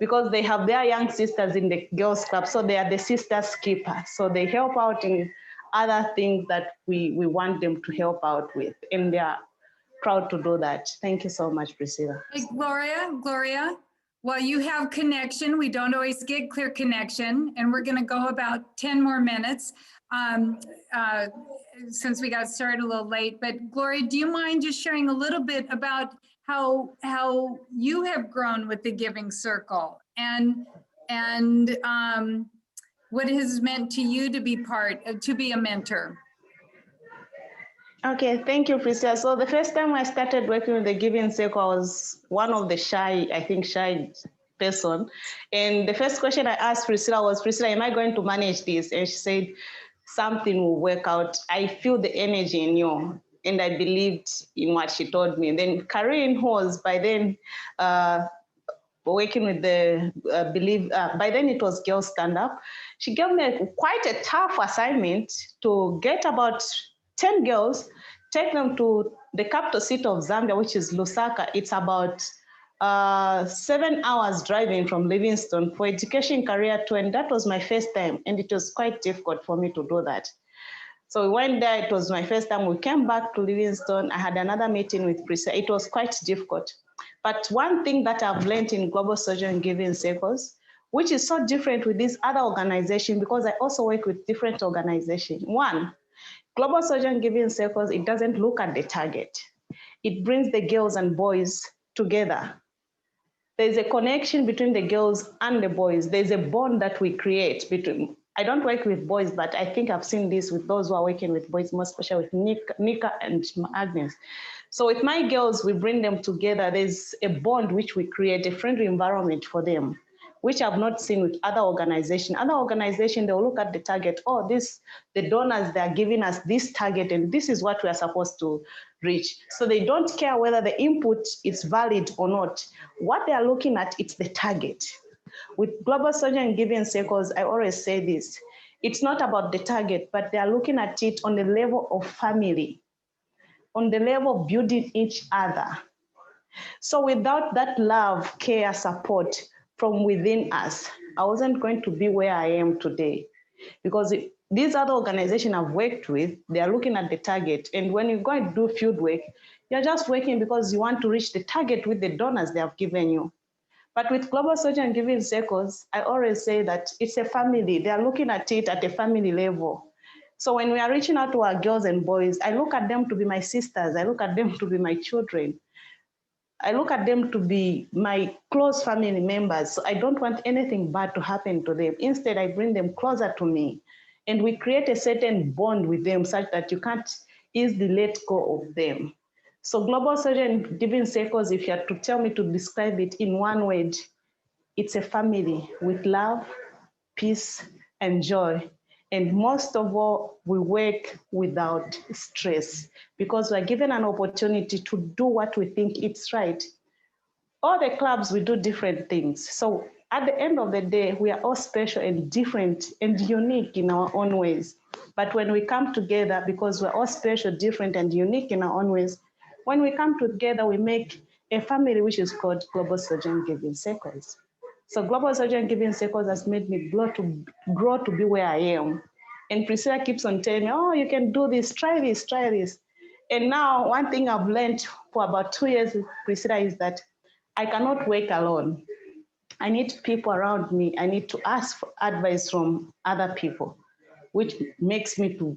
because they have their young sisters in the girls club. So they are the sisters keeper. So they help out in other things that we want them to help out with, and they are proud to do that. Thank you so much, Priscilla. Hey, Gloria, while you have connection, we don't always get clear connection, and we're gonna go about 10 more minutes. since we got started a little late, but Gloria, do you mind just sharing a little bit about how you have grown with the Giving Circle and what it has meant to you to be to be a mentor? Okay, thank you, Priscilla. So the first time I started working with the Giving Circle, I was one of the shy person. And the first question I asked Priscilla was, Priscilla, am I going to manage this? And she said, something will work out. I feel the energy in you. And I believed in what she told me. And then Karine, who was by then working with the by then it was Girls Stand Up. She gave me quite a tough assignment to get about 10 girls, take them to the capital city of Zambia, which is Lusaka. It's about 7 hours driving from Livingstone for education career tour. And that was my first time. And it was quite difficult for me to do that. So we went there, it was my first time. We came back to Livingstone. I had another meeting with Priscilla. It was quite difficult. But one thing that I've learned in Global Social and Giving Circles, which is so different with these other organizations, because I also work with different organizations. One, Global Social and Giving Circles, it doesn't look at the target. It brings the girls and boys together. There's a connection between the girls and the boys. There's a bond that we create between. I don't work with boys, but I think I've seen this with those who are working with boys, more especially with Nika and Agness. So with my girls, we bring them together. There's a bond which we create, a friendly environment for them, which I've not seen with other organizations. Other organizations, they'll look at the target. Oh, the donors, they're giving us this target, and this is what we are supposed to reach. So they don't care whether the input is valid or not. What they are looking at, it's the target. With Global Social and Giving Circles, I always say this. It's not about the target, but they are looking at it on the level of family, on the level of building each other. So without that love, care, support from within us, I wasn't going to be where I am today. Because these other organizations I've worked with, they are looking at the target. And when you go and do field work, you're just working because you want to reach the target with the donors they have given you. But with Global Social and Giving Circles, I always say that it's a family. They are looking at it at a family level. So when we are reaching out to our girls and boys, I look at them to be my sisters. I look at them to be my children. I look at them to be my close family members. So I don't want anything bad to happen to them. Instead, I bring them closer to me. And we create a certain bond with them such that you can't easily let go of them. So Global Social and Giving Circles, if you had to tell me to describe it in one word, it's a family with love, peace, and joy. And most of all, we work without stress because we're given an opportunity to do what we think it's right. All the clubs, we do different things. So at the end of the day, we are all special and different and unique in our own ways. But when we come together, because we're all special, different, and unique in our own ways, when we come together, we make a family which is called Global Social and Giving Circles. So Global Social and Giving Circles has made me grow to be where I am. And Priscilla keeps on telling me, oh, you can do this, try this, try this. And now one thing I've learned for about 2 years with Priscilla is that I cannot work alone. I need people around me. I need to ask for advice from other people, which makes me to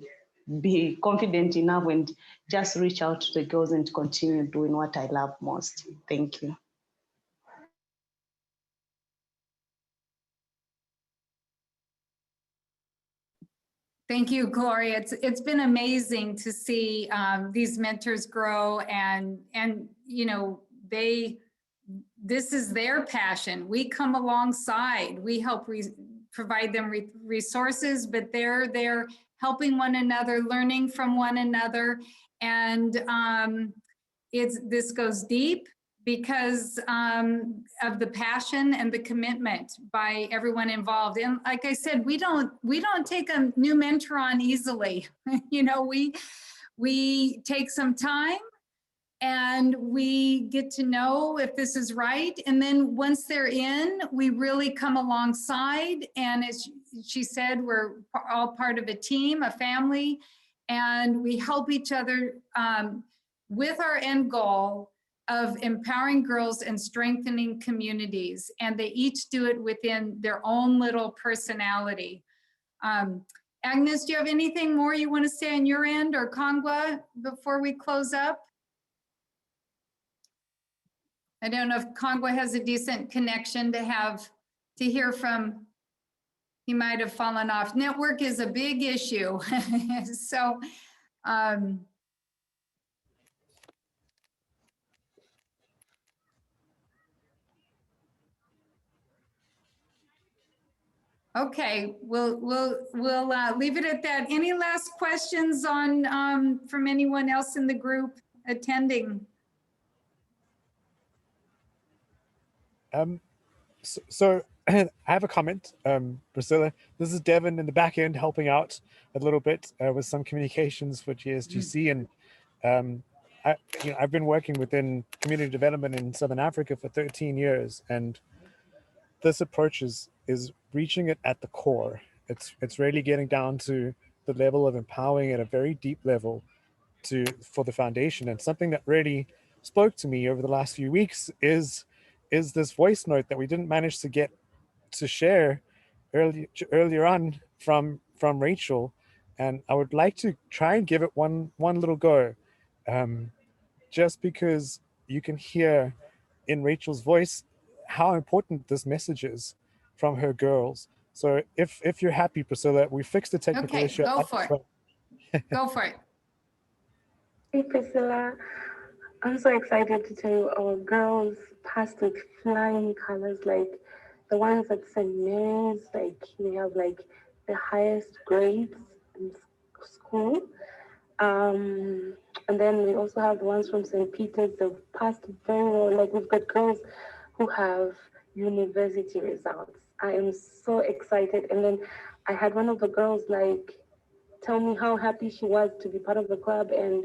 be confident enough and just reach out to the girls and continue doing what I love most. Thank you. Thank you, Gloria. It's been amazing to see these mentors grow and you know, this is their passion. We come alongside, we help provide them resources, but they're there helping one another, learning from one another. And this goes deep because of the passion and the commitment by everyone involved. And like I said, we don't take a new mentor on easily. You know, we take some time and we get to know if this is right. And then once they're in, we really come alongside. And as she said, we're all part of a team, a family, and we help each other with our end goal of empowering girls and strengthening communities. And they each do it within their own little personality. Agnes, do you have anything more you want to say on your end, or Kongwa, before we close up? I don't know if Kongwa has a decent connection to hear from. He might have fallen off. Network is a big issue. So, okay, we'll leave it at that. Any last questions on from anyone else in the group attending? So I have a comment, Priscilla. This is Devin in the back end helping out a little bit with some communications for GSGC, and I've been working within community development in Southern Africa for 13 years, and this approach is reaching it at the core. It's really getting down to the level of empowering at a very deep level for the foundation. And something that really spoke to me over the last few weeks is this voice note that we didn't manage to get to share earlier on from Rachel, and I would like to try and give it one little go, just because you can hear in Rachel's voice how important this message is from her girls. So if you're happy, Priscilla, we fixed the technical Okay, issue. go for it. Go for it. Hey Priscilla, I'm so excited to tell you our girls passed with flying colors, like the ones at St. Mary's, like they have like the highest grades in school. And then we also have the ones from St. Peter's, they've passed very well. Like we've got girls who have university results. I am so excited. And then I had one of the girls like tell me how happy she was to be part of the club, and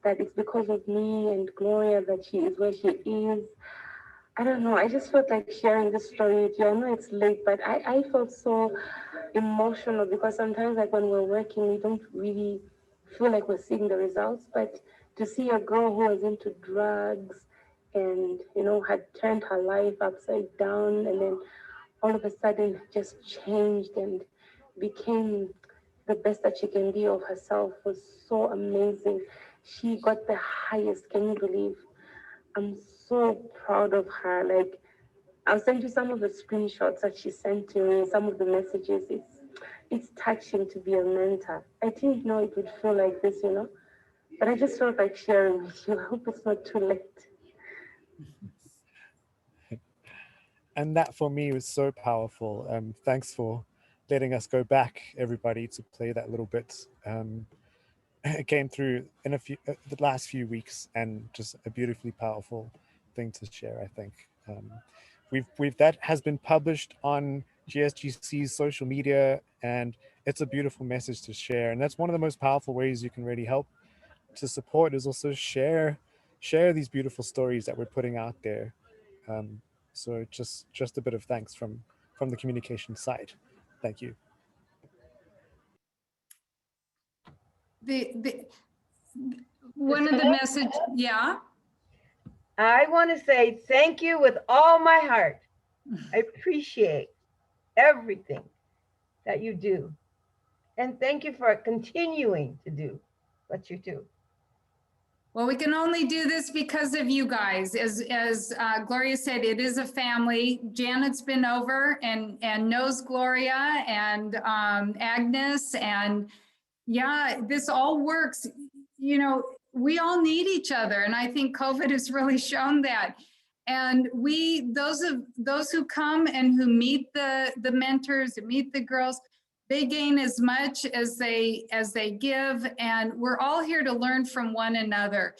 that it's because of me and Gloria that she is where she is. I don't know, I just felt like sharing this story with you. I know it's late, but I felt so emotional because sometimes like when we're working, we don't really feel like we're seeing the results, but to see a girl who was into drugs and, you know, had turned her life upside down and then all of a sudden just changed and became the best that she can be of herself was so amazing. She got the highest, can you believe? I'm so proud of her. Like, I'll send you some of the screenshots that she sent to me, some of the messages. It's touching to be a mentor. I didn't know it would feel like this, you know, but I just felt like sharing with you. I hope it's not too late. And that for me was so powerful. Thanks for letting us go back, everybody, to play that little bit. It came through in the last few weeks, and just a beautifully powerful thing to share, I think. That has been published on GSGC's social media, and it's a beautiful message to share. And that's one of the most powerful ways you can really help to support, is also share these beautiful stories that we're putting out there. So just a bit of thanks from the communication side. Thank you. One of the message, yeah. I want to say thank you with all my heart. I appreciate everything that you do. And thank you for continuing to do what you do. Well, we can only do this because of you guys. As Gloria said, it is a family. Janet's been over and knows Gloria and Agnes, and yeah, this all works. You know, we all need each other, and I think COVID has really shown that. And those who come and who meet the mentors, and meet the girls, they gain as much as they give, and we're all here to learn from one another.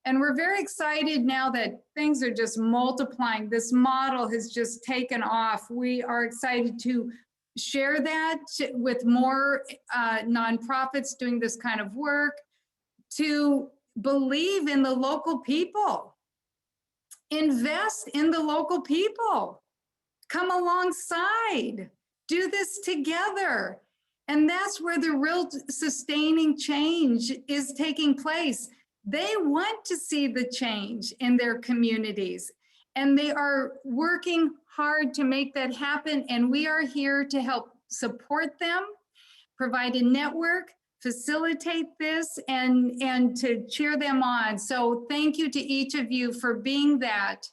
And we're very excited now that things are just multiplying. This model has just taken off. We are excited to share that with more nonprofits doing this kind of work, to believe in the local people, invest in the local people, come alongside, do this together. And that's where the real sustaining change is taking place. They want to see the change in their communities, and they are working hard to make that happen. And we are here to help support them, provide a network, facilitate this, and to cheer them on. So thank you to each of you for being that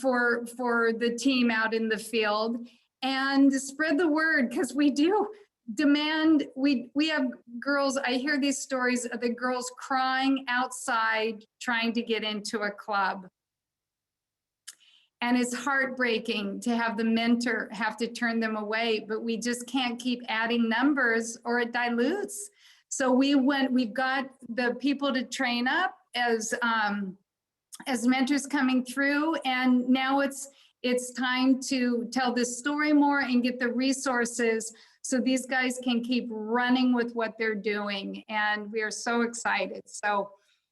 for the team out in the field, and spread the word, because we do demand, we have girls, I hear these stories of the girls crying outside trying to get into a club. And it's heartbreaking to have the mentor have to turn them away, but we just can't keep adding numbers or it dilutes. So we've got the people to train up as mentors coming through, and now it's time to tell this story more and get the resources so these guys can keep running with what they're doing. And we are so excited. So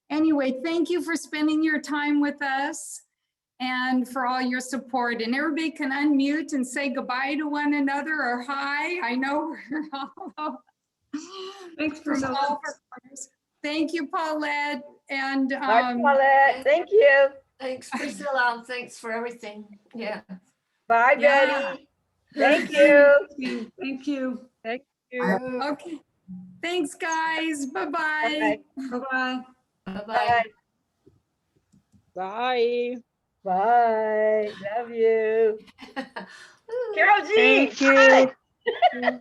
anyway, thank you for spending your time with us and for all your support. And everybody can unmute and say goodbye to one another or hi. I know we're all Thanks, from Priscilla. all corners. Thank you, Paulette. And Bye, Paulette. Thank you. Thanks, Priscilla. Thanks for everything. Yeah. Bye, Yeah. Betty. Thank you. Thank you. Thank you. Okay. Thanks, guys. Bye. Bye-bye. Bye-bye. Bye-bye. Bye. Bye. Love you. Carol G. Thank you. Hi.